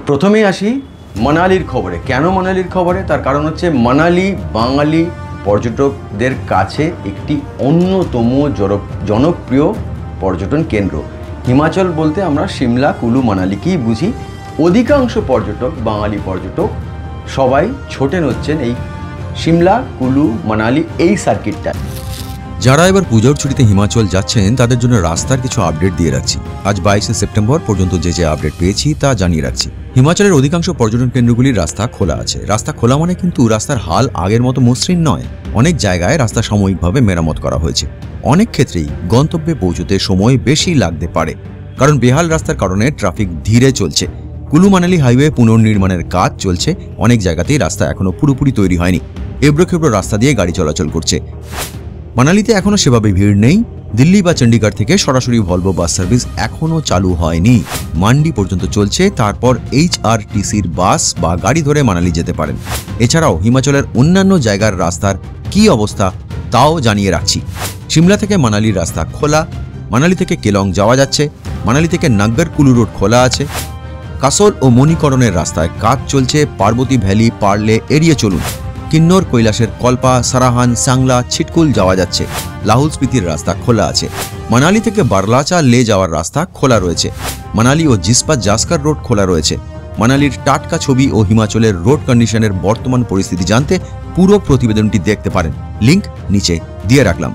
প্রথমেই আসি মানালির খবরে। কেন মানালির খবরে? তার কারণ হচ্ছে মানালি বাঙালি পর্যটকদের কাছে একটি অন্যতম জনপ্রিয় পর্যটন কেন্দ্র। হিমাচল বলতে আমরা সিমলা, কুলু, মানালিকেই বুঝি। অধিকাংশ পর্যটক, বাঙালি পর্যটক সবাই ছোটেন হচ্ছেন এই সিমলা, কুলু, মানালি এই সার্কিটটা। যারা এবার পুজোর ছুটিতে হিমাচল যাচ্ছেন তাদের জন্য রাস্তার কিছু আপডেট দিয়ে রাখছি। আজ 22শে সেপ্টেম্বর পর্যন্ত যে আপডেট পেয়েছি তা জানিয়ে রাখছি। হিমাচলের অধিকাংশ পর্যটন কেন্দ্রগুলির রাস্তা খোলা আছে। রাস্তা খোলা মানে কিন্তু রাস্তার হাল আগের মতো মসৃণ নয়। অনেক জায়গায় রাস্তা সাময়িকভাবে মেরামত করা হয়েছে। অনেক ক্ষেত্রেই গন্তব্যে পৌঁছতে সময় বেশি লাগতে পারে, কারণ বেহাল রাস্তার কারণে ট্রাফিক ধীরে চলছে। কুলু মানালি হাইওয়ে পুনর্নির্মাণের কাজ চলছে। অনেক জায়গাতেই রাস্তা এখনো পুরোপুরি তৈরি হয়নি। এবড়ো খেবড়ো রাস্তা দিয়ে গাড়ি চলাচল করছে। মানালিতে এখনো সেভাবে ভিড় নেই। দিল্লি বা চণ্ডীগড় থেকে সরাসরি ভলভো বাস সার্ভিস এখনো চালু হয়নি। মান্ডি পর্যন্ত চলছে, তারপর HRTCর বাস বা গাড়ি ধরে মানালি যেতে পারেন। এছাড়াও হিমাচলের অন্যান্য জায়গার রাস্তার কি অবস্থা তাও জানিয়ে রাখছি। সিমলা থেকে মানালির রাস্তা খোলা। মানালি থেকে কেলং যাওয়া যাচ্ছে। মানালি থেকে নাগর কুলু রোড খোলা আছে। কাসোল ও মণিকরণের রাস্তায় কাজ চলছে। পার্বতী ভ্যালি, পার্লে এড়িয়ে চলুন। কিন্নর, কৈলাসের কল্পা, সারাহান, সাংলা, ছিটকুল যাওয়া যাচ্ছে। লাহুল স্পিতির রাস্তা খোলা আছে। মানালি থেকে বারলাচা লে যাওয়ার রাস্তা খোলা রয়েছে। মানালি ও জিসপা জাস্কার রোড খোলা রয়েছে। মানালির টাটকা ছবি ও হিমাচলের রোড কন্ডিশনের বর্তমান পরিস্থিতি জানতে পুরো প্রতিবেদনটি দেখতে পারেন। লিংক নিচে দিয়ে রাখলাম।